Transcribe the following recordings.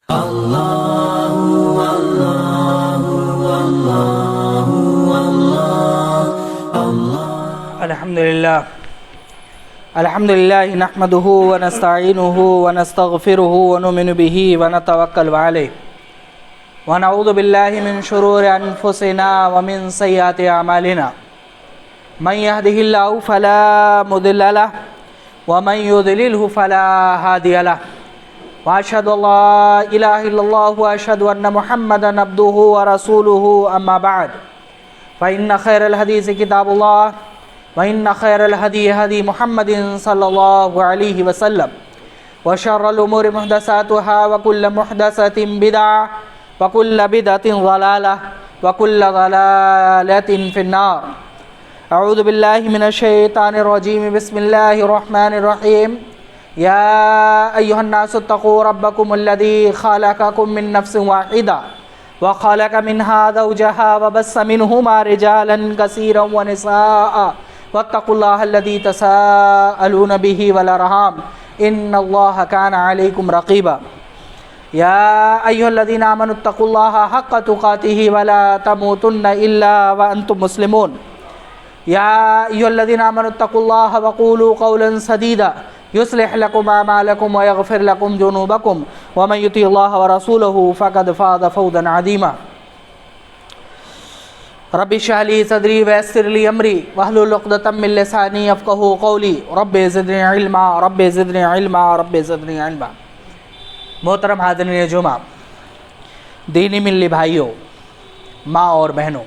الحمدللہ نحمده ونستعینه ونستغفره ونؤمن به ونتوکل علیہ ونعوذ باللہ من شرور انفسنا ومن سیئات اعمالنا من يهده الله فلا مضل له ومن يضلله فلا هادي له واشهد ان لا اله الا الله واشهد ان محمدا عبده ورسوله اما بعد فان خير الحديث كتاب الله وإن خير الهدي هدي محمد صلى الله عليه وسلم وشر الأمور محدثاتها وكل محدثة بدعة وكل بدعة ضلالة وكل ضلالة في النار. أعوذ بالله من الشيطان الرجيم. بسم الله الرحمن الرحيم. يا أيها الناس اتقوا ربكم الذي خلقكم من نفس واحدة وخلق منها زوجها وبث منهما رجالا كثيرا ونساء واتقوا الله الذي تساءلون به والأرحام إن الله كان عليكم رقيبا. يا أيها الذين آمنوا اتقوا الله حق تقاته ولا تموتن إلا وأنتم مسلمون. يا أيها الذين آمنوا اتقوا الله وقولوا قولا سديدا يصلح لكم أعمالكم ويغفر لكم ذنوبكم ومن يطع الله ورسوله فقد فاز فوزا عظيما. رب اشرح لي صدري ويسر لي امري واحلل عقدة من لساني يفقهوا قولي رب زدني علما رب زدني علما رب زدني علما. محترم حاضرین جمعہ، دینی ملی بھائیوں، ماں اور بہنوں،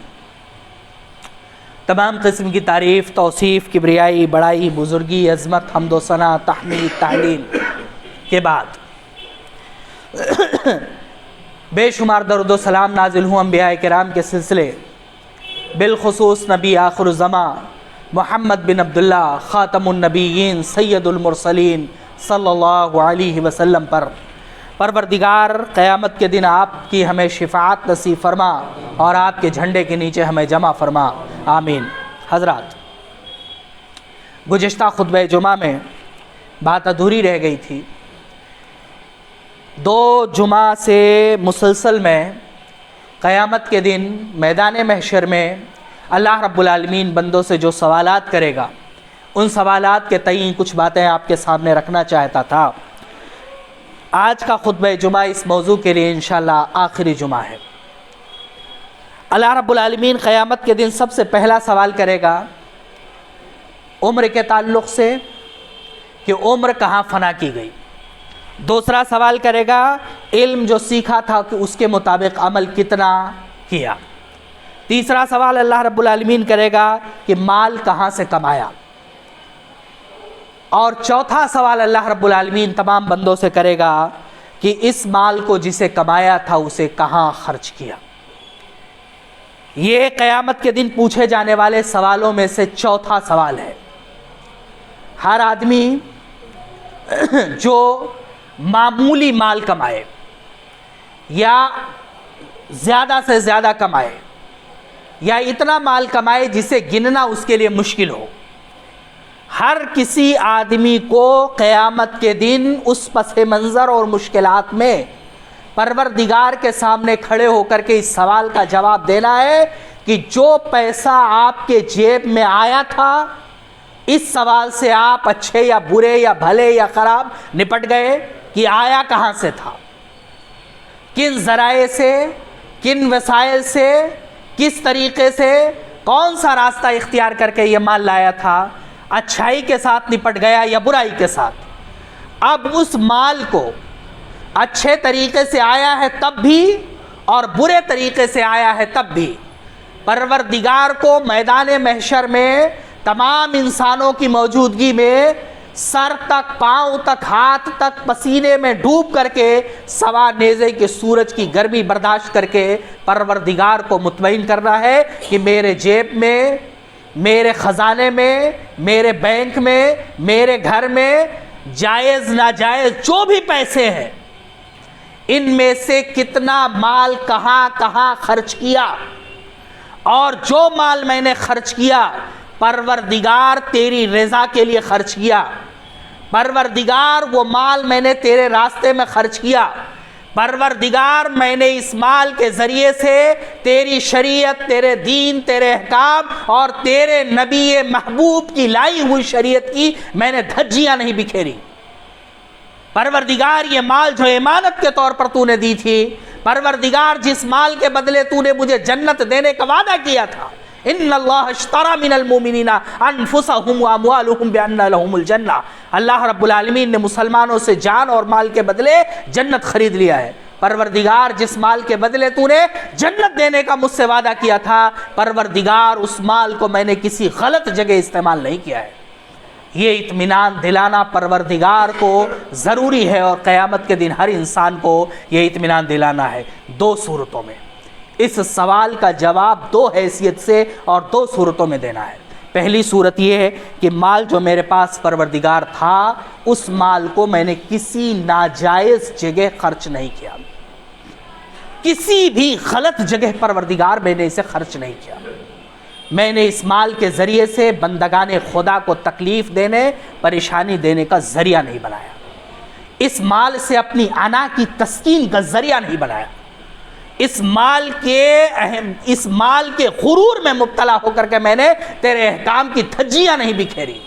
تمام قسم کی تعریف، توصیف، کبریائی، بڑائی، بزرگی، عظمت، حمد و ثنا، تحمید، تحلیل کے بعد بے شمار درود و سلام نازل ہوں انبیاء کرام کے سلسلے، بالخصوص نبی آخر الزمان محمد بن عبداللہ خاتم النبیین سید المرسلین صلی اللہ علیہ وسلم پر. پروردگار قیامت کے دن آپ کی ہمیں شفاعت نصیب فرما اور آپ کے جھنڈے کے نیچے ہمیں جمع فرما، آمین. حضرات، گزشتہ خطبہ جمعہ میں بات ادھوری رہ گئی تھی. 2 جمعہ سے مسلسل میں قیامت کے دن میدان محشر میں اللہ رب العالمین بندوں سے جو سوالات کرے گا، ان سوالات کے تئیں کچھ باتیں آپ کے سامنے رکھنا چاہتا تھا. آج کا خطبہ جمعہ اس موضوع کے لیے انشاءاللہ آخری جمعہ ہے. اللہ رب العالمین قیامت کے دن سب سے پہلا سوال کرے گا عمر کے تعلق سے کہ عمر کہاں فنا کی گئی. دوسرا سوال کرے گا علم جو سیکھا تھا کہ اس کے مطابق عمل کتنا کیا. تیسرا سوال اللہ رب العالمین کرے گا کہ مال کہاں سے kamaیا. اور چوتھا سوال اللہ رب العالمین تمام بندوں سے کرے گا کہ اس مال کو جسے کمایا تھا اسے کہاں خرچ کیا. یہ قیامت کے دن پوچھے جانے والے سوالوں میں سے چوتھا سوال ہے. ہر آدمی جو معمولی مال کمائے یا زیادہ سے زیادہ کمائے یا اتنا مال کمائے جسے گننا اس کے لیے مشکل ہو، ہر کسی آدمی کو قیامت کے دن اس پس منظر اور مشکلات میں پروردگار کے سامنے کھڑے ہو کر کے اس سوال کا جواب دینا ہے کہ جو پیسہ آپ کے جیب میں آیا تھا، اس سوال سے آپ اچھے یا برے یا بھلے یا خراب نپٹ گئے کہ آیا کہاں سے تھا، کن ذرائع سے، کن وسائل سے، کس طریقے سے، کون سا راستہ اختیار کر کے یہ مال لایا تھا، اچھائی کے ساتھ نپٹ گیا یا برائی کے ساتھ. اب اس مال کو اچھے طریقے سے آیا ہے تب بھی اور برے طریقے سے آیا ہے تب بھی پروردگار کو میدان محشر میں تمام انسانوں کی موجودگی میں سر تک، پاؤں تک، ہاتھ تک پسینے میں ڈوب کر کے سوا نیزے کے سورج کی گرمی برداشت کر کے پروردگار کو مطمئن کرنا ہے کہ میرے جیب میں، میرے خزانے میں، میرے بینک میں، میرے گھر میں جائز ناجائز جو بھی پیسے ہیں، ان میں سے کتنا مال کہاں کہاں خرچ کیا، اور جو مال میں نے خرچ کیا پروردگار تیری رضا کے لیے خرچ کیا، پروردگار وہ مال میں نے تیرے راستے میں خرچ کیا، پروردگار میں نے اس مال کے ذریعے سے تیری شریعت، تیرے دین، تیرے احکام اور تیرے نبی محبوب کی لائی ہوئی شریعت کی میں نے دھجیاں نہیں بکھیری۔ پروردگار یہ مال جو امانت کے طور پر تو نے دی تھی، پروردگار جس مال کے بدلے تو نے مجھے جنت دینے کا وعدہ کیا تھا، ان اللہ اشترى من المؤمنین انفسهم واموالهم بان لهم الجنہ، اللہ رب العالمین نے مسلمانوں سے جان اور مال کے بدلے جنت خرید لیا ہے۔ پروردگار جس مال کے بدلے تو نے جنت دینے کا مجھ سے وعدہ کیا تھا، پروردگار اس مال کو میں نے کسی غلط جگہ استعمال نہیں کیا ہے۔ یہ اطمینان دلانا پروردگار کو ضروری ہے، اور قیامت کے دن ہر انسان کو یہ اطمینان دلانا ہے دو صورتوں میں۔ اس سوال کا جواب دو حیثیت سے اور دو صورتوں میں دینا ہے۔ پہلی صورت یہ ہے کہ مال جو میرے پاس پروردگار تھا، اس مال کو میں نے کسی ناجائز جگہ خرچ نہیں کیا، کسی بھی غلط جگہ پروردگار میں نے اسے خرچ نہیں کیا۔ میں نے اس مال کے ذریعے سے بندگان خدا کو تکلیف دینے، پریشانی دینے کا ذریعہ نہیں بنایا، اس مال سے اپنی انا کی تسکین کا ذریعہ نہیں بنایا، اس مال کے غرور میں مبتلا ہو کر کے میں نے تیرے احکام کی دھجیاں نہیں بکھیری۔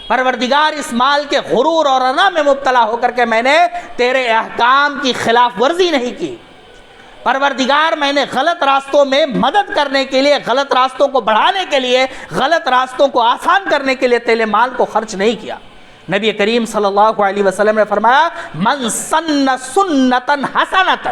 پروردگار اس مال کے غرور اور انا میں مبتلا ہو کر کے میں نے تیرے احکام کی خلاف ورزی نہیں کی۔ پروردگار میں نے غلط راستوں میں مدد کرنے کے لیے، غلط راستوں کو بڑھانے کے لیے، غلط راستوں کو آسان کرنے کے لیے تیرے مال کو خرچ نہیں کیا۔ نبی کریم صلی اللہ علیہ وسلم نے فرمایا، من سن سنتا حسنتا،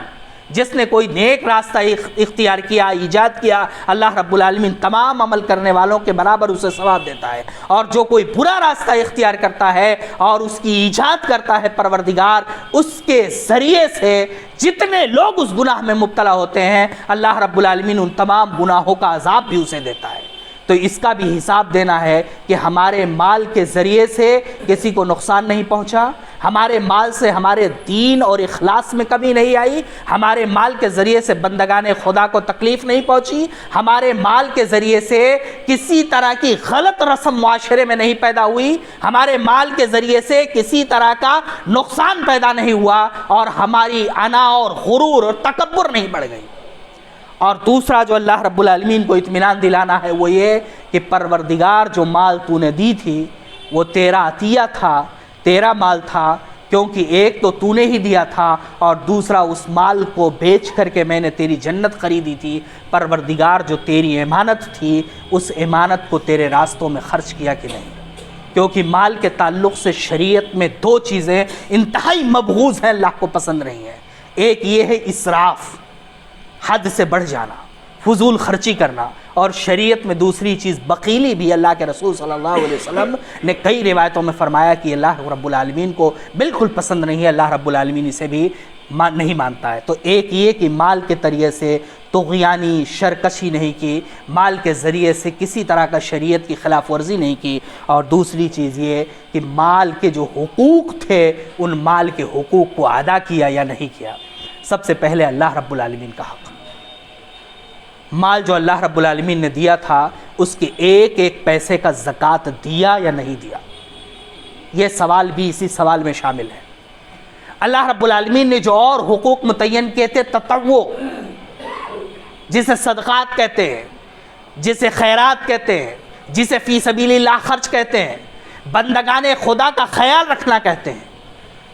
جس نے کوئی نیک راستہ اختیار کیا، ایجاد کیا، اللہ رب العالمین تمام عمل کرنے والوں کے برابر اسے ثواب دیتا ہے، اور جو کوئی برا راستہ اختیار کرتا ہے اور اس کی ایجاد کرتا ہے، پروردگار اس کے ذریعے سے جتنے لوگ اس گناہ میں مبتلا ہوتے ہیں، اللہ رب العالمین ان تمام گناہوں کا عذاب بھی اسے دیتا ہے۔ تو اس کا بھی حساب دینا ہے کہ ہمارے مال کے ذریعے سے کسی کو نقصان نہیں پہنچا، ہمارے مال سے ہمارے دین اور اخلاص میں کمی نہیں آئی، ہمارے مال کے ذریعے سے بندگان خدا کو تکلیف نہیں پہنچی، ہمارے مال کے ذریعے سے کسی طرح کی غلط رسم معاشرے میں نہیں پیدا ہوئی، ہمارے مال کے ذریعے سے کسی طرح کا نقصان پیدا نہیں ہوا، اور ہماری انا اور غرور اور تکبر نہیں بڑھ گئی۔ اور دوسرا جو اللہ رب العالمین کو اطمینان دلانا ہے وہ یہ کہ پروردگار جو مال تو نے دی تھی وہ تیرا عطیہ تھا، تیرا مال تھا، کیونکہ ایک تو نے ہی دیا تھا، اور دوسرا اس مال کو بیچ کر کے میں نے تیری جنت خریدی تھی۔ پروردگار جو تیری امانت تھی، اس امانت کو تیرے راستوں میں خرچ کیا کہ نہیں؟ کیونکہ مال کے تعلق سے شریعت میں دو چیزیں انتہائی مبغوض ہیں، اللہ کو پسند نہیں ہیں۔ ایک یہ ہے اسراف، حد سے بڑھ جانا، فضول خرچی کرنا، اور شریعت میں دوسری چیز بخیلی بھی۔ اللہ کے رسول صلی اللہ علیہ وسلم نے کئی روایتوں میں فرمایا کہ اللہ رب العالمین کو بالکل پسند نہیں ہے، اللہ رب العالمین اسے بھی نہیں مانتا ہے۔ تو ایک یہ کہ مال کے ذریعے سے طغیانی شرکشی نہیں کی، مال کے ذریعے سے کسی طرح کا شریعت کی خلاف ورزی نہیں کی، اور دوسری چیز یہ کہ مال کے جو حقوق تھے ان مال کے حقوق کو ادا کیا یا نہیں کیا۔ سب سے پہلے اللہ رب العالمین کا حق، مال جو اللہ رب العالمین نے دیا تھا اس کے ایک ایک پیسے کا زکوٰۃ دیا یا نہیں دیا، یہ سوال بھی اسی سوال میں شامل ہے۔ اللہ رب العالمین نے جو اور حقوق متعین کیے تھے، تطوع جسے صدقات کہتے ہیں، جسے خیرات کہتے ہیں، جسے فی سبیل اللہ خرچ کہتے ہیں، بندگان خدا کا خیال رکھنا کہتے ہیں۔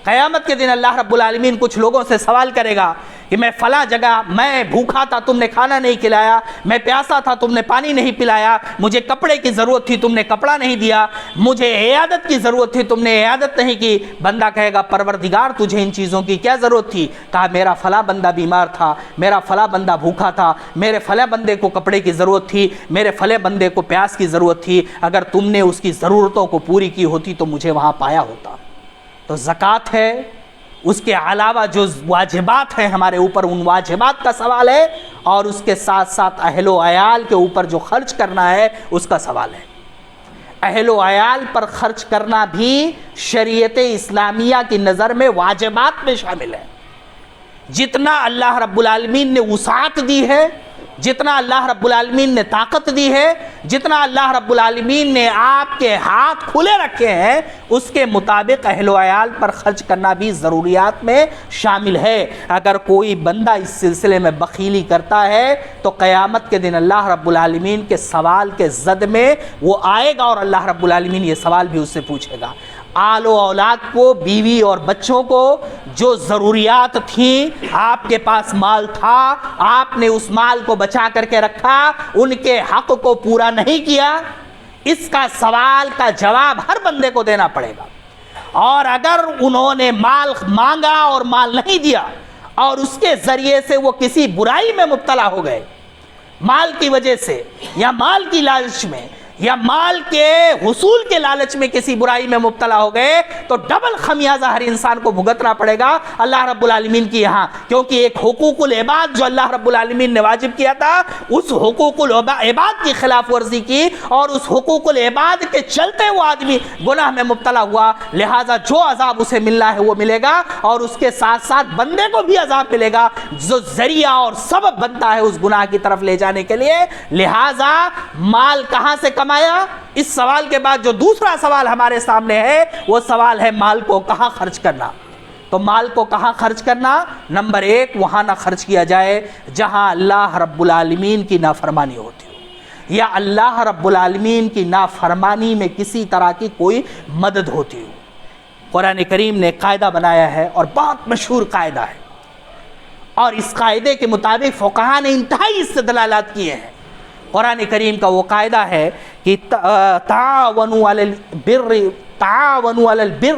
قیامت کے دن اللہ رب العالمین کچھ لوگوں سے سوال کرے گا کہ میں فلاں جگہ میں بھوکا تھا، تم نے کھانا نہیں کھلایا، میں پیاسا تھا، تم نے پانی نہیں پلایا، مجھے کپڑے کی ضرورت تھی، تم نے کپڑا نہیں دیا، مجھے عیادت کی ضرورت تھی، تم نے عیادت نہیں کی۔ بندہ کہے گا پروردگار تجھے ان چیزوں کی کیا ضرورت تھی؟ کہا میرا فلاں بندہ بیمار تھا، میرا فلاں بندہ بھوکا تھا، میرے فلاں بندے کو کپڑے کی ضرورت تھی، میرے فلاں بندے کو پیاس کی ضرورت تھی، اگر تم نے اس کی ضرورتوں کو پوری کی ہوتی تو مجھے وہاں پایا ہوتا۔ تو زکوٰۃ ہے، اس کے علاوہ جو واجبات ہیں ہمارے اوپر، ان واجبات کا سوال ہے، اور اس کے ساتھ ساتھ اہل و عیال کے اوپر جو خرچ کرنا ہے اس کا سوال ہے۔ اہل و عیال پر خرچ کرنا بھی شریعت اسلامیہ کی نظر میں واجبات میں شامل ہے۔ جتنا اللہ رب العالمین نے وسعت دی ہے، جتنا اللہ رب العالمین نے طاقت دی ہے، جتنا اللہ رب العالمین نے آپ کے ہاتھ کھلے رکھے ہیں، اس کے مطابق اہل و عیال پر خرچ کرنا بھی ضروریات میں شامل ہے۔ اگر کوئی بندہ اس سلسلے میں بخیلی کرتا ہے تو قیامت کے دن اللہ رب العالمین کے سوال کے زد میں وہ آئے گا، اور اللہ رب العالمین یہ سوال بھی اس سے پوچھے گا۔ آل و اولاد کو، بیوی اور بچوں کو جو ضروریات تھیں، آپ کے پاس مال تھا، آپ نے اس مال کو بچا کر کے رکھا، ان کے حق کو پورا نہیں کیا، اس کا سوال کا جواب ہر بندے کو دینا پڑے گا۔ اور اگر انہوں نے مال مانگا اور مال نہیں دیا اور اس کے ذریعے سے وہ کسی برائی میں مبتلا ہو گئے، مال کی وجہ سے یا مال کی لالچ میں یا مال کے حصول کے لالچ میں کسی برائی میں مبتلا ہو گئے، تو ڈبل خمیازہ ہر انسان کو بھگتنا پڑے گا اللہ رب العالمین کی یہاں، کیونکہ ایک حقوق العباد جو اللہ رب العالمین نے واجب کیا تھا، اس حقوق العباد کی خلاف ورزی کی، اور اس حقوق العباد کے چلتے وہ آدمی گناہ میں مبتلا ہوا، لہٰذا جو عذاب اسے ملنا ہے وہ ملے گا، اور اس کے ساتھ ساتھ بندے کو بھی عذاب ملے گا جو ذریعہ اور سبب بنتا ہے اس گناہ کی طرف لے جانے کے لیے۔ لہٰذا مال کہاں سے کمایا؟ اس سوال کے بعد جو دوسرا سوال ہمارے سامنے ہے وہ سوال ہے مال کو کہاں خرچ کرنا۔ تو مال کو کہاں خرچ کرنا؟ نمبر ایک، وہاں نہ خرچ کیا جائے جہاں اللہ رب العالمین کی نافرمانی ہوتی ہو، یا اللہ رب العالمین کی نافرمانی میں کسی طرح کی کوئی مدد ہوتی ہو۔ قرآن کریم نے قاعدہ بنایا ہے اور بہت مشہور قاعدہ ہے، اور اس قاعدے کے مطابق فقہاء نے انتہائی استدلالات کیے ہیں۔ قرآن کریم کا وہ قاعدہ ہے کہ تعاونوا علی البر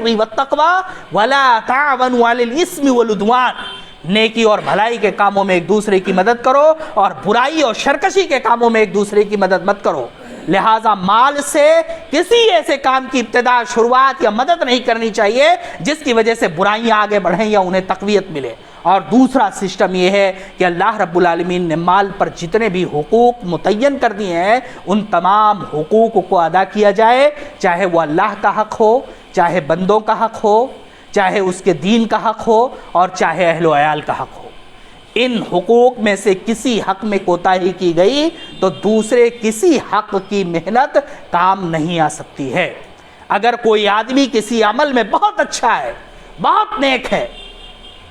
والتقوی ولا تعاونوا علی الاسم والعدوان، نیکی اور بھلائی کے کاموں میں ایک دوسرے کی مدد کرو اور برائی اور شرکشی کے کاموں میں ایک دوسرے کی مدد مت کرو۔ لہٰذا مال سے کسی ایسے کام کی ابتدا، شروعات یا مدد نہیں کرنی چاہیے جس کی وجہ سے برائیاں آگے بڑھیں یا انہیں تقویت ملے۔ اور دوسرا سسٹم یہ ہے کہ اللہ رب العالمین نے مال پر جتنے بھی حقوق متعین کر دیے ہیں ان تمام حقوق کو ادا کیا جائے، چاہے وہ اللہ کا حق ہو، چاہے بندوں کا حق ہو، چاہے اس کے دین کا حق ہو، اور چاہے اہل و عیال کا حق ہو۔ ان حقوق میں سے کسی حق میں کوتاہی کی گئی تو دوسرے کسی حق کی محنت کام نہیں آ سکتی ہے۔ اگر کوئی آدمی کسی عمل میں بہت اچھا ہے، بہت نیک ہے،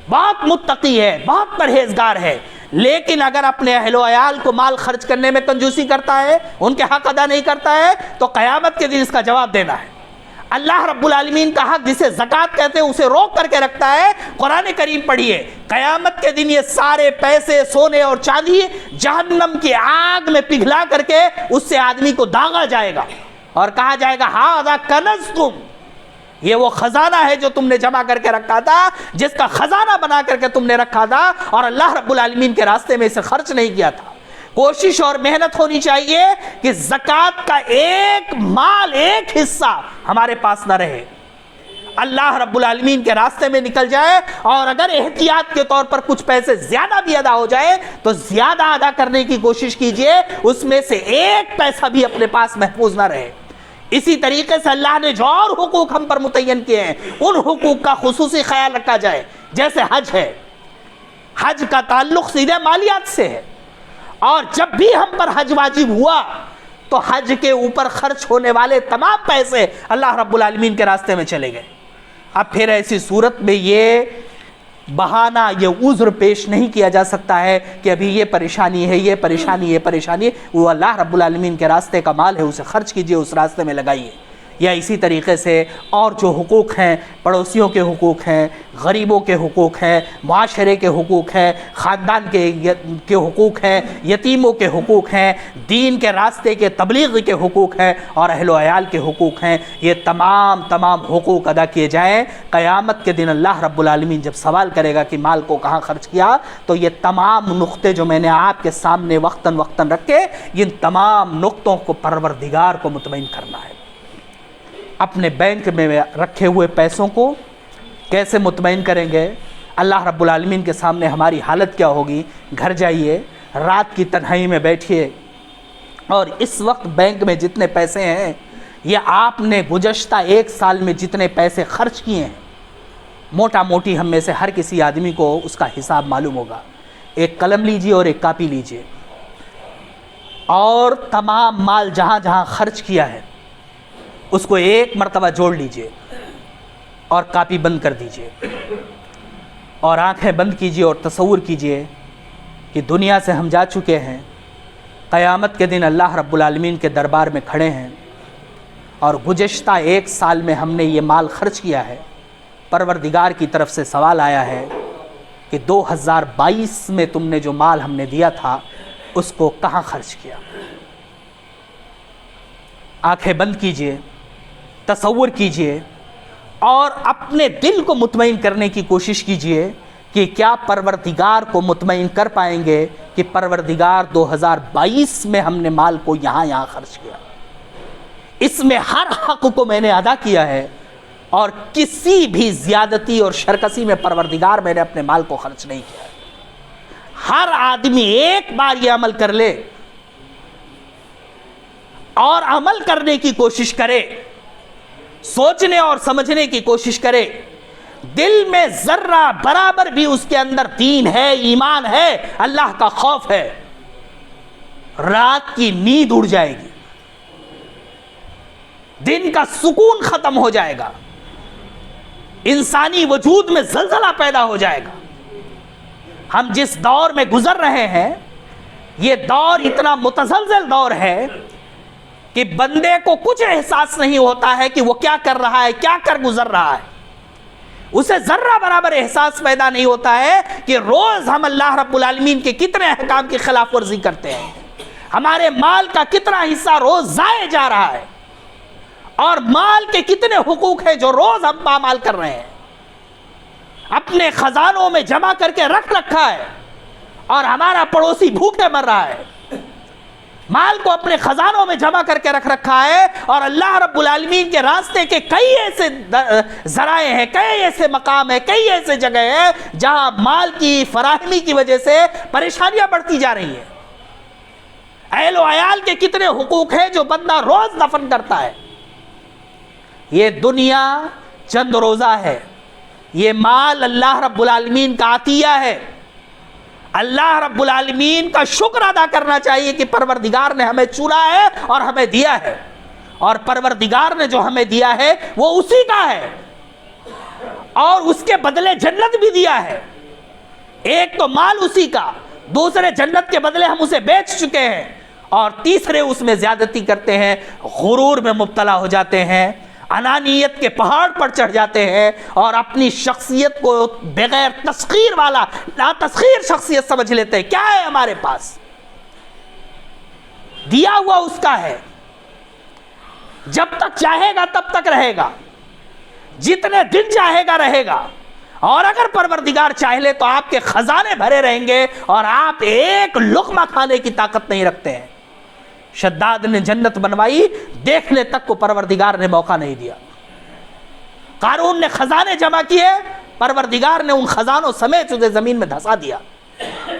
بہت متقی ہے، بہت پرہیزگار ہے، لیکن اگر اپنے اہل و عیال کو مال خرچ کرنے میں کنجوسی کرتا ہے، ان کے حق ادا نہیں کرتا ہے، تو قیامت کے دن اس کا جواب دینا ہے۔ اللہ رب العالمین کا حق جسے زکوٰۃ کہتے ہیں اسے روک کر کے رکھتا ہے۔ قرآن کریم پڑھیے، قیامت کے دن یہ سارے پیسے، سونے اور چاندی جہنم کی آگ میں پگھلا کر کے اس سے آدمی کو داغا جائے گا اور کہا جائے گا ھذا کنزکم، یہ وہ خزانہ ہے جو تم نے جمع کر کے رکھا تھا، جس کا خزانہ بنا کر کے تم نے رکھا تھا اور اللہ رب العالمین کے راستے میں اسے خرچ نہیں کیا تھا۔ کوشش اور محنت ہونی چاہیے کہ زکوٰۃ کا ایک مال، ایک حصہ ہمارے پاس نہ رہے، اللہ رب العالمین کے راستے میں نکل جائے، اور اگر احتیاط کے طور پر کچھ پیسے زیادہ بھی ادا ہو جائے تو زیادہ ادا کرنے کی کوشش کیجئے، اس میں سے ایک پیسہ بھی اپنے پاس محفوظ نہ رہے۔ اسی طریقے سے اللہ نے جو اور حقوق ہم پر متعین کیے ہیں ان حقوق کا خصوصی خیال رکھا جائے، جیسے حج ہے، حج کا تعلق سیدھے مالیات سے ہے، اور جب بھی ہم پر حج واجب ہوا تو حج کے اوپر خرچ ہونے والے تمام پیسے اللہ رب العالمین کے راستے میں چلے گئے۔ اب پھر ایسی صورت میں یہ بہانہ، یہ عذر پیش نہیں کیا جا سکتا ہے کہ ابھی یہ پریشانی ہے، یہ پریشانی، یہ پریشانی، وہ اللہ رب العالمین کے راستے کا مال ہے، اسے خرچ کیجئے، اس راستے میں لگائیے۔ یا اسی طریقے سے اور جو حقوق ہیں، پڑوسیوں کے حقوق ہیں، غریبوں کے حقوق ہیں، معاشرے کے حقوق ہیں، خاندان کے حقوق ہیں، یتیموں کے حقوق ہیں، دین کے راستے کے تبلیغ کے حقوق ہیں، اور اہل و عیال کے حقوق ہیں، یہ تمام حقوق ادا کیے جائیں۔ قیامت کے دن اللہ رب العالمین جب سوال کرے گا کہ مال کو کہاں خرچ کیا، تو یہ تمام نقطے جو میں نے آپ کے سامنے وقتاً رکھے، ان تمام نقطوں کو پروردگار کو مطمئن کرنا ہے۔ اپنے بینک میں رکھے ہوئے پیسوں کو کیسے مطمئن کریں گے؟ اللہ رب العالمین کے سامنے ہماری حالت کیا ہوگی؟ گھر جائیے، رات کی تنہائی میں بیٹھیے، اور اس وقت بینک میں جتنے پیسے ہیں، یہ آپ نے گزشتہ ایک سال میں جتنے پیسے خرچ کیے ہیں، موٹا موٹی ہم میں سے ہر کسی آدمی کو اس کا حساب معلوم ہوگا. ایک قلم لیجئے اور ایک کاپی لیجئے اور تمام مال جہاں جہاں خرچ کیا ہے اس کو ایک مرتبہ جوڑ لیجئے اور کاپی بند کر دیجئے اور آنکھیں بند کیجئے اور تصور کیجئے کہ دنیا سے ہم جا چکے ہیں, قیامت کے دن اللہ رب العالمین کے دربار میں کھڑے ہیں اور گزشتہ 1 سال میں ہم نے یہ مال خرچ کیا ہے. پروردگار کی طرف سے سوال آیا ہے کہ 2022 میں تم نے جو مال ہم نے دیا تھا اس کو کہاں خرچ کیا. آنکھیں بند کیجئے, تصور کیجئے اور اپنے دل کو مطمئن کرنے کی کوشش کیجئے کہ کیا پروردگار کو مطمئن کر پائیں گے کہ پروردگار 2022 میں ہم نے مال کو یہاں خرچ کیا, اس میں ہر حق کو میں نے ادا کیا ہے اور کسی بھی زیادتی اور شرکسی میں پروردگار میں نے اپنے مال کو خرچ نہیں کیا. ہر آدمی ایک بار یہ عمل کر لے اور عمل کرنے کی کوشش کرے, سوچنے اور سمجھنے کی کوشش کرے, دل میں ذرہ برابر بھی اس کے اندر دین ہے, ایمان ہے, اللہ کا خوف ہے, رات کی نیند اڑ جائے گی, دن کا سکون ختم ہو جائے گا, انسانی وجود میں زلزلہ پیدا ہو جائے گا. ہم جس دور میں گزر رہے ہیں یہ دور اتنا متزلزل دور ہے کہ بندے کو کچھ احساس نہیں ہوتا ہے کہ وہ کیا کر رہا ہے, کیا کر گزر رہا ہے. اسے ذرہ برابر احساس پیدا نہیں ہوتا ہے کہ روز ہم اللہ رب العالمین کے کتنے احکام کی خلاف ورزی کرتے ہیں, ہمارے مال کا کتنا حصہ روز ضائع جا رہا ہے اور مال کے کتنے حقوق ہیں جو روز ہم پامال کر رہے ہیں, اپنے خزانوں میں جمع کر کے رکھ رکھا ہے اور ہمارا پڑوسی بھوکے مر رہا ہے. مال کو اپنے خزانوں میں جمع کر کے رکھ رکھا ہے اور اللہ رب العالمین کے راستے کے کئی ایسے ذرائع ہیں, کئی ایسے مقام ہیں, کئی ایسے جگہ ہیں جہاں مال کی فراہمی کی وجہ سے پریشانیاں بڑھتی جا رہی ہیں. اہل و عیال کے کتنے حقوق ہیں جو بندہ روز دفن کرتا ہے. یہ دنیا چند روزہ ہے, یہ مال اللہ رب العالمین کا عطیہ ہے. اللہ رب العالمین کا شکر ادا کرنا چاہیے کہ پروردگار نے ہمیں چنا ہے اور ہمیں دیا ہے, اور پروردگار نے جو ہمیں دیا ہے وہ اسی کا ہے اور اس کے بدلے جنت بھی دیا ہے. ایک تو مال اسی کا, دوسرے جنت کے بدلے ہم اسے بیچ چکے ہیں, اور تیسرے اس میں زیادتی کرتے ہیں, غرور میں مبتلا ہو جاتے ہیں, انانیت کے پہاڑ پر چڑھ جاتے ہیں اور اپنی شخصیت کو بغیر تسخیر والا لا تسخیر شخصیت سمجھ لیتے ہیں. کیا ہے ہمارے پاس, دیا ہوا اس کا ہے, جب تک چاہے گا تب تک رہے گا, جتنے دن چاہے گا رہے گا, اور اگر پروردگار چاہ لے تو آپ کے خزانے بھرے رہیں گے اور آپ ایک لقمہ کھانے کی طاقت نہیں رکھتے ہیں. شداد نے جنت بنوائی, دیکھنے تک کو پروردگار نے موقع نہیں دیا. قارون نے خزانے جمع کیے, پروردگار نے ان خزانوں سمیت اسے زمین میں دھسا دیا.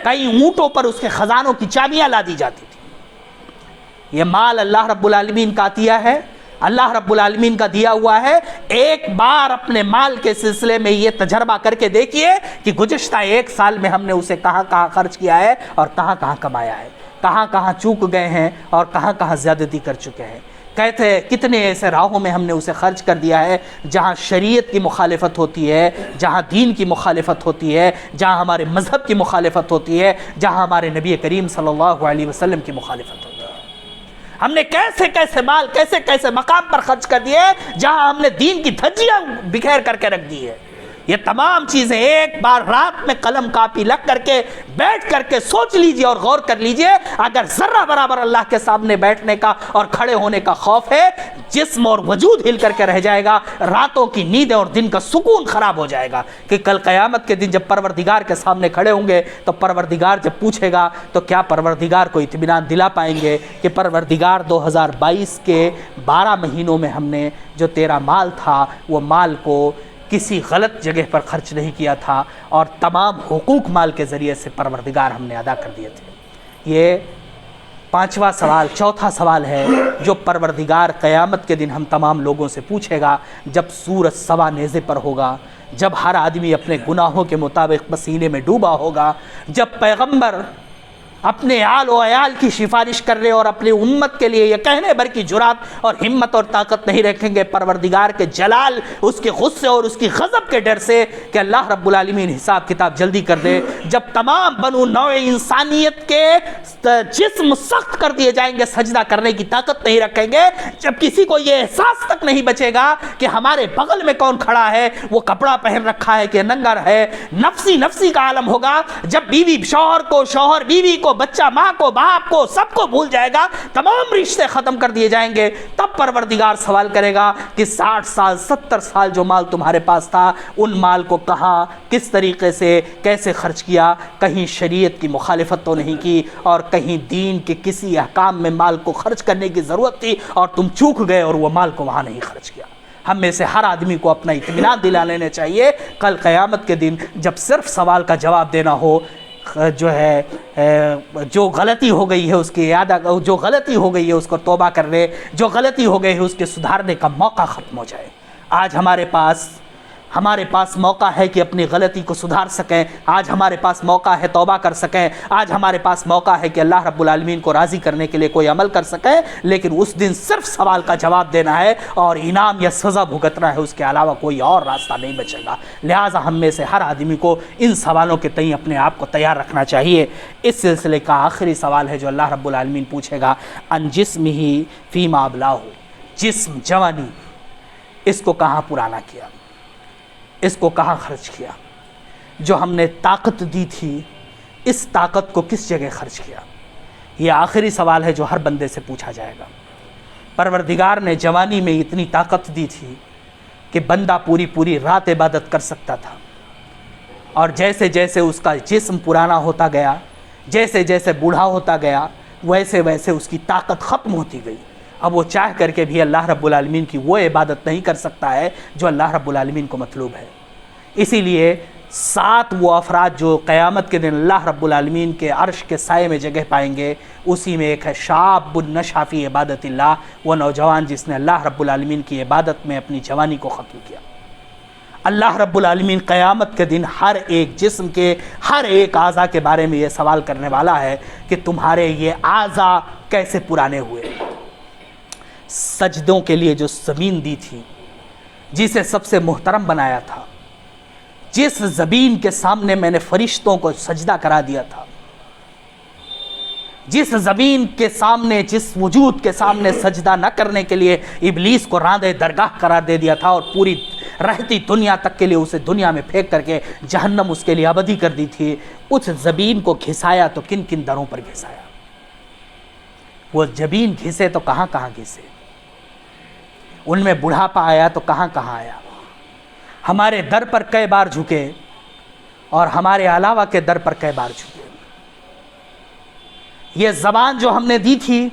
کئی اونٹوں پر اس کے خزانوں کی چابیاں لا دی جاتی تھی. یہ مال اللہ رب العالمین کا عطیہ ہے, اللہ رب العالمین کا دیا ہوا ہے. ایک بار اپنے مال کے سلسلے میں یہ تجربہ کر کے دیکھیے کہ گزشتہ 1 سال میں ہم نے اسے کہاں کہاں خرچ کیا ہے اور کہاں کہاں کمایا ہے, کہاں کہاں چوک گئے ہیں اور کہاں کہاں زیادتی کر چکے ہیں. کہتے ہیں کتنے ایسے راہوں میں ہم نے اسے خرچ کر دیا ہے جہاں شریعت کی مخالفت ہوتی ہے, جہاں دین کی مخالفت ہوتی ہے, جہاں ہمارے مذہب کی مخالفت ہوتی ہے, جہاں ہمارے نبی کریم صلی اللہ علیہ وسلم کی مخالفت ہوتی ہے. ہم نے کیسے کیسے مال کیسے کیسے مقام پر خرچ کر دیے جہاں ہم نے دین کی دھجیاں بکھیر کر کے رکھ دی ہے. یہ تمام چیزیں ایک بار رات میں قلم کاپی لگ کر کے بیٹھ کر کے سوچ لیجئے اور غور کر لیجئے. اگر ذرہ برابر اللہ کے سامنے بیٹھنے کا اور کھڑے ہونے کا خوف ہے, جسم اور وجود ہل کر کے رہ جائے گا, راتوں کی نیندیں اور دن کا سکون خراب ہو جائے گا کہ کل قیامت کے دن جب پروردگار کے سامنے کھڑے ہوں گے تو پروردگار جب پوچھے گا تو کیا پروردگار کو اطمینان دلا پائیں گے کہ پروردگار 2022 کے 12 مہینوں میں ہم نے جو تیرا مال تھا وہ مال کو کسی غلط جگہ پر خرچ نہیں کیا تھا اور تمام حقوق مال کے ذریعے سے پروردگار ہم نے ادا کر دیے تھے. یہ 5واں سوال, چوتھا سوال ہے جو پروردگار قیامت کے دن ہم تمام لوگوں سے پوچھے گا جب سورج سوا نیزے پر ہوگا, جب ہر آدمی اپنے گناہوں کے مطابق پسینے میں ڈوبا ہوگا، جب پیغمبر اپنے آل و عیال کی سفارش کرنے اور اپنی امت کے لیے یہ کہنے بھر کی جرات اور ہمت اور طاقت نہیں رکھیں گے پروردگار کے جلال، اس کے غصے اور اس کی غضب کے ڈر سے کہ اللہ رب العالمین حساب کتاب جلدی کر دے، جب تمام بنو نوع انسانیت کے جسم سخت کر دیے جائیں گے، سجدہ کرنے کی طاقت نہیں رکھیں گے، جب کسی کو یہ احساس تک نہیں بچے گا کہ ہمارے بغل میں کون کھڑا ہے، وہ کپڑا پہن رکھا ہے کہ ننگا ہے، نفسی نفسی کا عالم ہوگا، جب بیوی شوہر کو، شوہر بیوی کو، بچہ ماں کو، باپ کو، سب کو بھول جائے گا، تمام رشتے ختم کر دیے جائیں گے، تب پروردگار سوال کرے گا کہ 60 سال 70 سال جو مال تمہارے پاس تھا، ان مال کو کہاں، کس طریقے سے، کیسے خرچ کیا؟ کہیں شریعت کی مخالفت تو نہیں کی، اور کہیں دین کے کسی احکام میں مال کو خرچ کرنے کی ضرورت تھی اور تم چوک گئے اور وہ مال کو وہاں نہیں خرچ کیا۔ ہم میں سے ہر آدمی کو اپنا اطمینان دلا لینا چاہیے، کل قیامت کے دن جب صرف سوال کا جواب دینا ہو، جو ہے جو غلطی ہو گئی ہے اس کی جو غلطی ہو گئی ہے اس کو توبہ کر لے، جو غلطی ہو گئی ہے اس کے سدھارنے کا موقع ختم ہو جائے۔ آج ہمارے پاس موقع ہے کہ اپنی غلطی کو سدھار سکیں، آج ہمارے پاس موقع ہے توبہ کر سکیں، آج ہمارے پاس موقع ہے کہ اللہ رب العالمین کو راضی کرنے کے لیے کوئی عمل کر سکیں، لیکن اس دن صرف سوال کا جواب دینا ہے اور انعام یا سزا بھگتنا ہے، اس کے علاوہ کوئی اور راستہ نہیں بچے گا۔ لہٰذا ہم میں سے ہر آدمی کو ان سوالوں کے تئیں اپنے آپ کو تیار رکھنا چاہیے۔ اس سلسلے کا آخری سوال ہے جو اللہ رب العالمین پوچھے گا، ان جسمہ فیما ابلاہ، جسم، جوانی، اس کو کہاں پرانا کیا، اس کو کہاں خرچ کیا؟ جو ہم نے طاقت دی تھی، اس طاقت کو کس جگہ خرچ کیا؟ یہ آخری سوال ہے جو ہر بندے سے پوچھا جائے گا۔ پروردگار نے جوانی میں اتنی طاقت دی تھی کہ بندہ پوری رات عبادت کر سکتا تھا، اور جیسے جیسے اس کا جسم پرانا ہوتا گیا، جیسے جیسے بوڑھا ہوتا گیا، ویسے ویسے اس کی طاقت ختم ہوتی گئی۔ اب وہ چاہ کر کے بھی اللہ رب العالمین کی وہ عبادت نہیں کر سکتا ہے جو اللہ رب العالمین کو مطلوب ہے۔ اسی لیے 7 وہ افراد جو قیامت کے دن اللہ رب العالمین کے عرش کے سائے میں جگہ پائیں گے، اسی میں ایک ہے شاب نشأ فی عبادت اللہ، وہ نوجوان جس نے اللہ رب العالمین کی عبادت میں اپنی جوانی کو ختم کیا۔ اللہ رب العالمین قیامت کے دن ہر ایک جسم کے ہر ایک اعضاء کے بارے میں یہ سوال کرنے والا ہے کہ تمہارے یہ اعضاء کیسے پرانے ہوئے۔ سجدوں کے لیے جو زمین دی تھی، جسے سب سے محترم بنایا تھا، جس زمین کے سامنے میں نے فرشتوں کو سجدہ کرا دیا تھا، جس زمین کے سامنے، جس وجود کے سامنے سجدہ نہ کرنے کے لیے ابلیس کو راندے درگاہ قرار دے دیا تھا اور پوری رہتی دنیا تک کے لیے اسے دنیا میں پھینک کر کے جہنم اس کے لیے ابدی کر دی تھی، اس زمین کو گھسایا تو کن کن دروں پر گھسایا؟ وہ زمین گھسے تو کہاں کہاں گھسے؟ ان میں بڑھاپا آیا تو کہاں کہاں آیا؟ ہمارے در پر کئی بار جھکے اور ہمارے علاوہ کے در پر کئی بار جھکے۔ یہ زبان جو ہم نے دی تھی،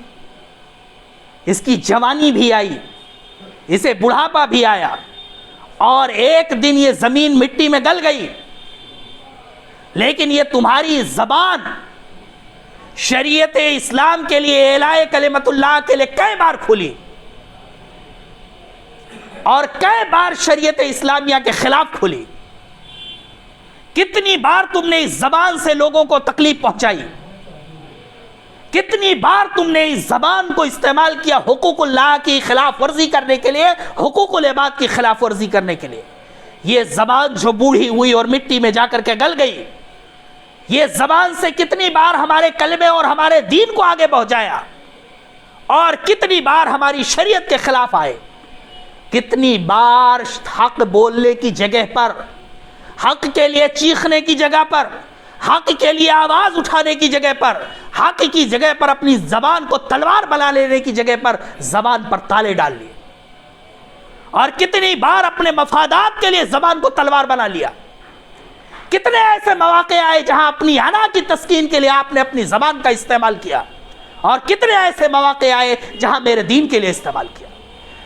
اس کی جوانی بھی آئی، اسے بڑھاپا بھی آیا، اور ایک دن یہ زمین مٹی میں گل گئی، لیکن یہ تمہاری زبان شریعت اسلام کے لیے، اعلاء کلمت اللہ کے لیے کئی بار کھلی، اور کئی بار شریعت اسلامیہ کے خلاف کھلی۔ کتنی بار تم نے اس زبان سے لوگوں کو تکلیف پہنچائی، کتنی بار تم نے اس زبان کو استعمال کیا حقوق اللہ کی خلاف ورزی کرنے کے لیے، حقوق العباد کی خلاف ورزی کرنے کے لیے۔ یہ زبان جو بوڑھی ہوئی اور مٹی میں جا کر کے گل گئی، یہ زبان سے کتنی بار ہمارے کلمے اور ہمارے دین کو آگے پہنچایا، اور کتنی بار ہماری شریعت کے خلاف آئے، کتنی بار حق بولنے کی جگہ پر، حق کے لیے چیخنے کی جگہ پر، حق کے لیے آواز اٹھانے کی جگہ پر، حق کی جگہ پر اپنی زبان کو تلوار بنا لینے کی جگہ پر زبان پر تالے ڈال لیے، اور کتنی بار اپنے مفادات کے لیے زبان کو تلوار بنا لیا۔ کتنے ایسے مواقع آئے جہاں اپنی انا کی تسکین کے لیے آپ نے اپنی زبان کا استعمال کیا، اور کتنے ایسے مواقع آئے جہاں میرے دین کے لیے استعمال کیا۔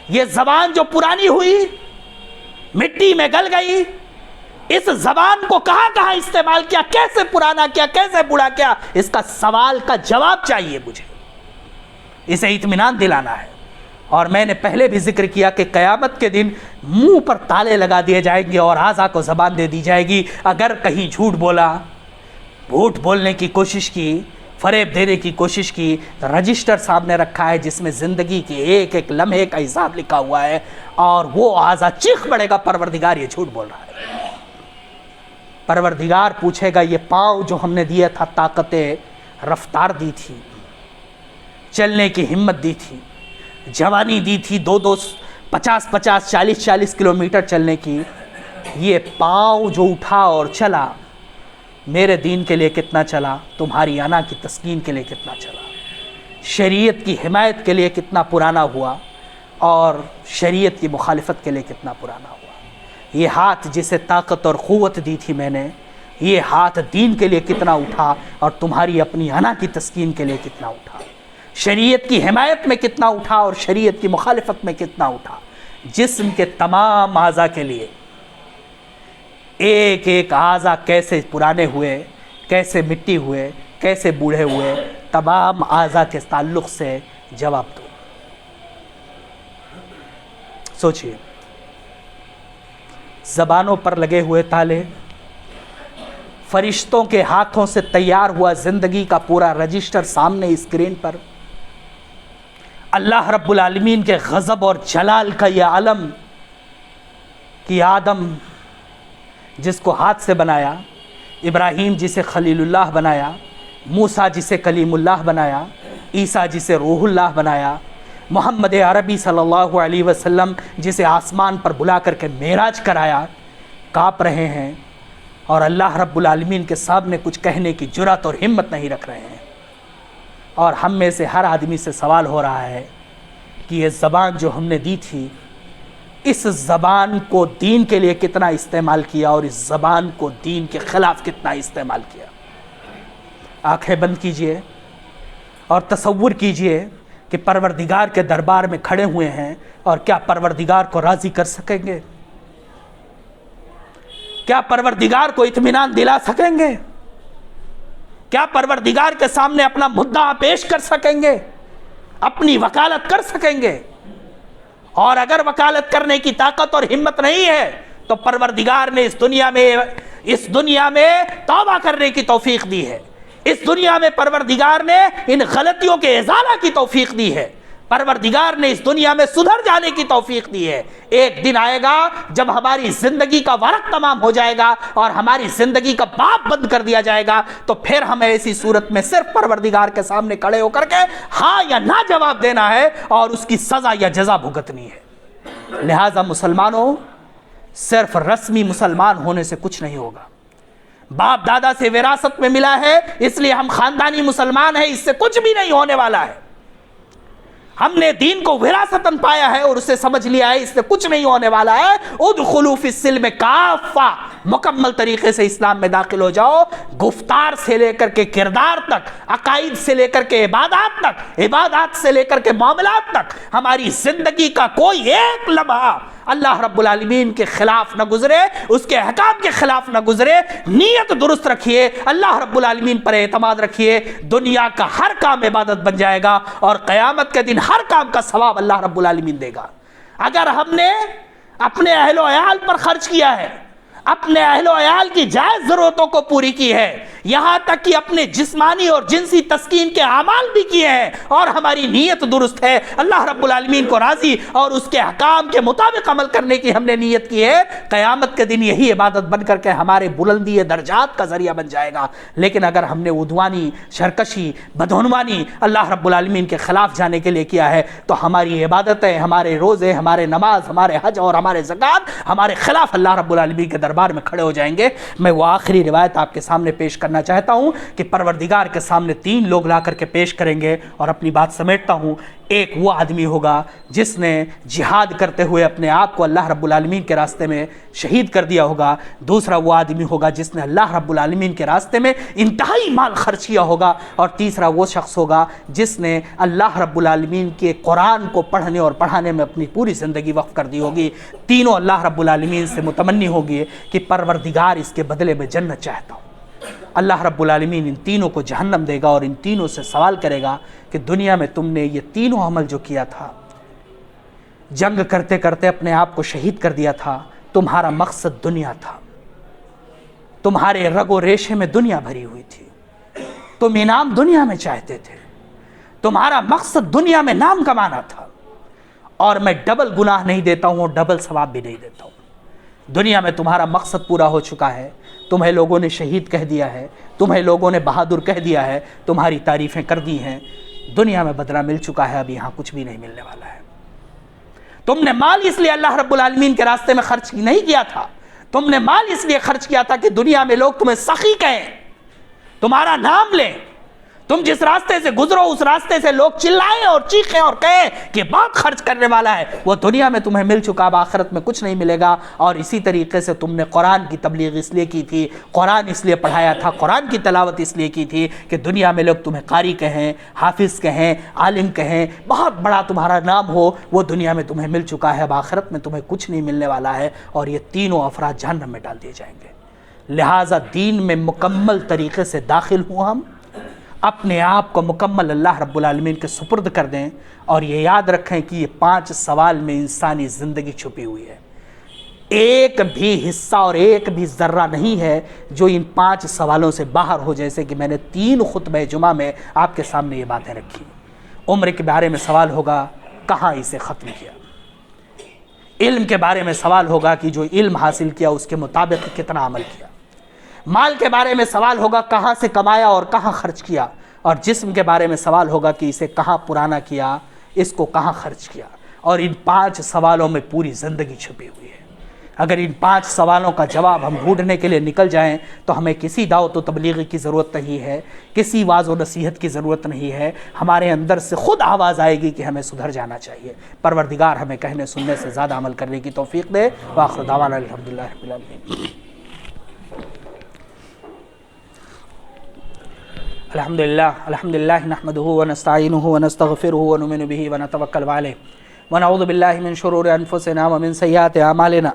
یہ زبان جو پرانی ہوئی، مٹی میں گل گئی، اس زبان کو کہاں کہاں استعمال کیا، کیسے پرانا کیا، کیسے بوڑھا کیا، اس کا سوال کا جواب چاہیے مجھے، اسے اطمینان دلانا ہے۔ اور میں نے پہلے بھی ذکر کیا کہ قیامت کے دن منہ پر تالے لگا دیے جائیں گے اور اعضا کو زبان دے دی جائے گی. اگر کہیں جھوٹ بولا، جھوٹ بولنے کی کوشش کی، فریب دینے کی کوشش کی، تو رجسٹر سامنے رکھا ہے جس میں زندگی کے ایک ایک لمحے کا حساب لکھا ہوا ہے، اور وہ اعضا چیخ پڑے گا پروردگار یہ جھوٹ بول رہا ہے. پروردگار پوچھے گا یہ پاؤں جو ہم نے دیا تھا، طاقت رفتار دی تھی، چلنے کی ہمت دی تھی، جوانی دی تھی، 50 40 کلومیٹر چلنے کی، یہ پاؤں جو اٹھا اور چلا میرے دین کے لیے کتنا چلا، تمہاری انا کی تسکین کے لیے کتنا چلا، شریعت کی حمایت کے لیے کتنا پرانا ہوا، اور شریعت کی مخالفت کے لیے کتنا پرانا ہوا. یہ ہاتھ جسے طاقت اور قوت دی تھی میں نے، یہ ہاتھ دین کے لیے کتنا اٹھا، اور تمہاری اپنی انا کی تسکین کے لیے کتنا اٹھا، شریعت کی حمایت میں کتنا اٹھا اور شریعت کی مخالفت میں کتنا اٹھا. جسم کے تمام اعضاء کے لیے ایک ایک اعضاء کیسے پرانے ہوئے، کیسے مٹی ہوئے، کیسے بوڑھے ہوئے، تمام اعضاء کے تعلق سے جواب دو. سوچئے، زبانوں پر لگے ہوئے تالے، فرشتوں کے ہاتھوں سے تیار ہوا زندگی کا پورا رجسٹر سامنے اسکرین پر، اللہ رب العالمین کے غضب اور جلال کا یہ علم کہ آدم جس کو ہاتھ سے بنایا، ابراہیم جسے خلیل اللہ بنایا، موسیٰ جسے کلیم اللہ بنایا، عیسیٰ جسے روح اللہ بنایا، محمد عربی صلی اللہ علیہ وسلم جسے آسمان پر بلا کر کے معراج کرایا، کانپ رہے ہیں اور اللہ رب العالمین کے سامنے کچھ کہنے کی جرأت اور ہمت نہیں رکھ رہے ہیں. اور ہم میں سے ہر آدمی سے سوال ہو رہا ہے کہ یہ زبان جو ہم نے دی تھی، اس زبان کو دین کے لیے کتنا استعمال کیا اور اس زبان کو دین کے خلاف کتنا استعمال کیا. آنکھیں بند کیجئے اور تصور کیجئے کہ پروردگار کے دربار میں کھڑے ہوئے ہیں، اور کیا پروردگار کو راضی کر سکیں گے؟ کیا پروردگار کو اطمینان دلا سکیں گے؟ کیا پروردگار کے سامنے اپنا مدعا پیش کر سکیں گے؟ اپنی وکالت کر سکیں گے؟ اور اگر وکالت کرنے کی طاقت اور ہمت نہیں ہے تو پروردگار نے اس دنیا میں توبہ کرنے کی توفیق دی ہے. اس دنیا میں پروردگار نے ان غلطیوں کے ازالہ کی توفیق دی ہے. پروردگار نے اس دنیا میں سدھر جانے کی توفیق دی ہے. ایک دن آئے گا جب ہماری زندگی کا ورق تمام ہو جائے گا اور ہماری زندگی کا باب بند کر دیا جائے گا، تو پھر ہمیں ایسی صورت میں صرف پروردگار کے سامنے کھڑے ہو کر کے ہاں یا نہ جواب دینا ہے اور اس کی سزا یا جزا بھگتنی ہے. لہٰذا مسلمانوں، صرف رسمی مسلمان ہونے سے کچھ نہیں ہوگا. باپ دادا سے وراثت میں ملا ہے اس لیے ہم خاندانی مسلمان ہیں، اس سے کچھ بھی نہیں ہونے والا ہے. ہم نے دین کو وراثتاً پایا ہے اور اسے سمجھ لیا ہے، اس سے کچھ نہیں ہونے والا ہے. ادخلوا فی السلم کافہ، مکمل طریقے سے اسلام میں داخل ہو جاؤ. گفتار سے لے کر کے کردار تک، عقائد سے لے کر کے عبادات تک، عبادات سے لے کر کے معاملات تک، ہماری زندگی کا کوئی ایک لمحہ اللہ رب العالمین کے خلاف نہ گزرے، اس کے احکام کے خلاف نہ گزرے. نیت درست رکھیے، اللہ رب العالمین پر اعتماد رکھیے. دنیا کا ہر کام عبادت بن جائے گا اور قیامت کے دن ہر کام کا ثواب اللہ رب العالمین دے گا. اگر ہم نے اپنے اہل و عیال پر خرچ کیا ہے، اپنے اہل و عیال کی جائز ضرورتوں کو پوری کی ہے، یہاں تک کہ اپنے جسمانی اور جنسی تسکین کے اعمال بھی کیے ہیں، اور ہماری نیت درست ہے، اللہ رب العالمین کو راضی اور اس کے احکام کے مطابق عمل کرنے کی ہم نے نیت کی ہے، قیامت کے دن یہی عبادت بن کر کے ہمارے بلندی درجات کا ذریعہ بن جائے گا. لیکن اگر ہم نے عدوانی، سرکشی، بدعنوانی اللہ رب العالمین کے خلاف جانے کے لیے کیا ہے، تو ہماری عبادتیں، ہمارے روزے، ہمارے نماز، ہمارے حج اور ہمارے زکوٰۃ ہمارے خلاف اللہ رب العالمین کے دربار میں کھڑے ہو جائیں گے. میں وہ آخری روایت آپ کے سامنے پیش کرنا چاہتا ہوں کہ پروردگار کے سامنے 3 لوگ لا کر کے پیش کریں گے، اور اپنی بات سمیٹتا ہوں. ایک وہ آدمی ہوگا جس نے جہاد کرتے ہوئے اپنے آپ کو اللہ رب العالمین کے راستے میں شہید کر دیا ہوگا. دوسرا وہ آدمی ہوگا جس نے اللہ رب العالمین کے راستے میں انتہائی مال خرچ کیا ہوگا. اور تیسرا وہ شخص ہوگا جس نے اللہ رب العالمین کے قرآن کو پڑھنے اور پڑھانے میں اپنی پوری زندگی وقف کر دی ہوگی. تینوں اللہ رب العالمین سے متمنی ہوگی کہ پروردگار اس کے بدلے میں جنت چاہتا ہوں. اللہ رب العالمین ان تینوں کو جہنم دے گا اور ان تینوں سے سوال کرے گا کہ دنیا میں تم نے یہ تینوں عمل جو کیا تھا، جنگ کرتے کرتے اپنے آپ کو شہید کر دیا تھا. تمہارا مقصد دنیا تھا, تمہارے رگ و ریشے میں دنیا بھری ہوئی تھی, تم انعام دنیا میں چاہتے تھے, تمہارا مقصد دنیا میں نام کمانا تھا. اور میں ڈبل گناہ نہیں دیتا ہوں اور ڈبل ثواب بھی نہیں دیتا ہوں. دنیا میں تمہارا مقصد پورا ہو چکا ہے, تمہیں لوگوں نے شہید کہہ دیا ہے, تمہیں لوگوں نے بہادر کہہ دیا ہے, تمہاری تعریفیں کر دی ہیں. دنیا میں بدلہ مل چکا ہے, اب یہاں کچھ بھی نہیں ملنے والا ہے. تم نے مال اس لیے اللہ رب العالمین کے راستے میں خرچ نہیں کیا تھا, تم نے مال اس لیے خرچ کیا تھا کہ دنیا میں لوگ تمہیں سخی کہیں, تمہارا نام لیں. تم جس راستے سے گزرو اس راستے سے لوگ چلائیں اور چیخیں اور کہیں کہ بہت خرچ کرنے والا ہے. وہ دنیا میں تمہیں مل چکا, اب آخرت میں کچھ نہیں ملے گا. اور اسی طریقے سے تم نے قرآن کی تبلیغ اس لیے کی تھی, قرآن اس لیے پڑھایا تھا, قرآن کی تلاوت اس لیے کی تھی کہ دنیا میں لوگ تمہیں قاری کہیں, حافظ کہیں, عالم کہیں, بہت بڑا تمہارا نام ہو. وہ دنیا میں تمہیں مل چکا ہے, اب آخرت میں تمہیں کچھ نہیں ملنے والا ہے. اور یہ تینوں افراد جہنم میں ڈال دیے جائیں گے. لہٰذا دین میں مکمل طریقے سے داخل ہوں, ہم اپنے آپ کو مکمل اللہ رب العالمین کے سپرد کر دیں. اور یہ یاد رکھیں کہ یہ 5 سوال میں انسانی زندگی چھپی ہوئی ہے. ایک بھی حصہ اور ایک بھی ذرہ نہیں ہے جو ان 5 سوالوں سے باہر ہو. جیسے کہ میں نے 3 خطبہ جمعہ میں آپ کے سامنے یہ باتیں رکھی. عمر کے بارے میں سوال ہوگا, کہاں اسے ختم کیا. علم کے بارے میں سوال ہوگا کہ جو علم حاصل کیا اس کے مطابق کتنا عمل کیا. مال کے بارے میں سوال ہوگا, کہاں سے کمایا اور کہاں خرچ کیا. اور جسم کے بارے میں سوال ہوگا کہ اسے کہاں پرانا کیا, اس کو کہاں خرچ کیا. اور ان 5 سوالوں میں پوری زندگی چھپی ہوئی ہے. اگر ان 5 سوالوں کا جواب ہم ڈھونڈنے کے لیے نکل جائیں تو ہمیں کسی دعوت و تبلیغ کی ضرورت نہیں ہے, کسی واعظ و نصیحت کی ضرورت نہیں ہے. ہمارے اندر سے خود آواز آئے گی کہ ہمیں سدھر جانا چاہیے. پروردگار ہمیں کہنے سننے سے زیادہ عمل کرنے کی توفیق دے. وآخر دعوانا الحمدللہ رب العالمین. الحمدللہ نحمده ونستعینه ونستغفره ونؤمن به ونتوکل علیہ ونعوذ باللہ من شرور انفسنا ومن سیئات اعمالنا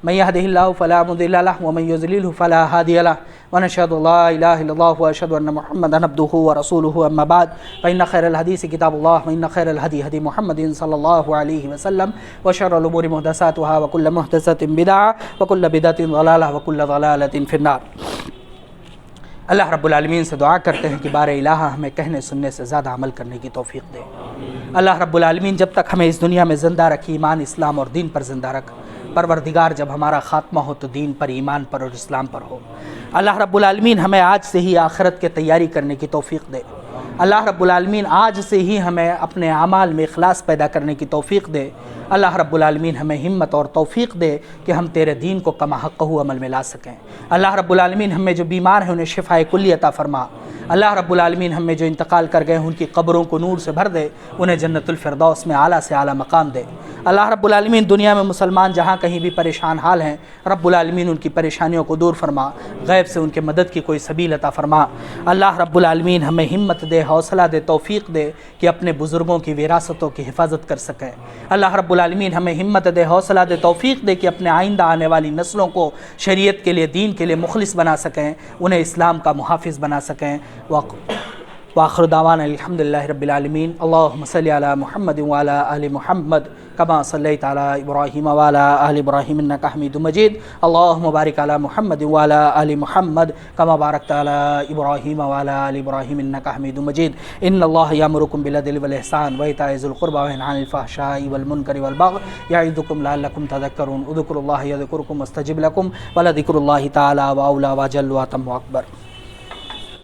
من يهده الله فلا مضل له ومن يضلل فلا هادي له ونشهد ان لا اله الا الله واشهد ان محمدا عبده ورسوله. اما بعد فان خير الحديث كتاب الله وان خير الهدي هدي محمد صلى الله عليه وسلم وشر الامور محدثاتها وكل محدثة بدعة وكل بدعة ضلالة وكل ضلالة في النار. اللہ رب العالمین سے دعا کرتے ہیں کہ بار الہ ہمیں کہنے سننے سے زیادہ عمل کرنے کی توفیق دے. اللہ رب العالمین جب تک ہمیں اس دنیا میں زندہ رکھی, ایمان اسلام اور دین پر زندہ رکھ. پروردگار جب ہمارا خاتمہ ہو تو دین پر, ایمان پر اور اسلام پر ہو. اللہ رب العالمین ہمیں آج سے ہی آخرت کی تیاری کرنے کی توفیق دے. اللہ رب العالمین آج سے ہی ہمیں اپنے اعمال میں اخلاص پیدا کرنے کی توفیق دے. اللہ رب العالمین ہمیں ہمت اور توفیق دے کہ ہم تیرے دین کو کما حقہ عمل میں لا سکیں. اللہ رب العالمین ہمیں جو بیمار ہیں انہیں شفائے کلی عطا فرما. اللہ رب العالمین ہمیں جو انتقال کر گئے ہیں ان کی قبروں کو نور سے بھر دے, انہیں جنت الفردوس میں اعلیٰ سے اعلیٰ مقام دے. اللہ رب العالمین دنیا میں مسلمان جہاں کہیں بھی پریشان حال ہیں, رب العالمین ان کی پریشانیوں کو دور فرما, غیب سے ان کے مدد کی کوئی سبیل عطا فرما. اللہ رب العالمین ہمیں ہمت دے, حوصلہ دے, توفیق دے کہ اپنے بزرگوں کی وراثتوں کی حفاظت کر سکیں. اللہ رب العالمین ہمیں ہمت دے, حوصلہ دے, توفیق دے کہ اپنے آئندہ آنے والی نسلوں کو شریعت کے لیے, دین کے لیے مخلص بنا سکیں, انہیں اسلام کا محافظ بنا سکیں. وآخر دعوانا الحمدللہ رب العالمین. اللہم صلی علی محمد وعلی آل محمد کما صلیت علی ابراہیم وعلی آل ابراہیم انکا حمید مجید. اللہم بارک علی محمد وعلی آل محمد کما بارکت علی ابراہیم وعلی آل ابراہیم انکا حمید مجید. ان اللہ یامرکم بالعدل والاحسان وایتاء ذی القربی وینہی عن الفحشاء والمنکر والبغی یعظکم لعلکم تذکرون. اذکروا اللہ یذکرکم واستجب لکم ولذکر اللہ تعالی واولی واجل واتم واکبر.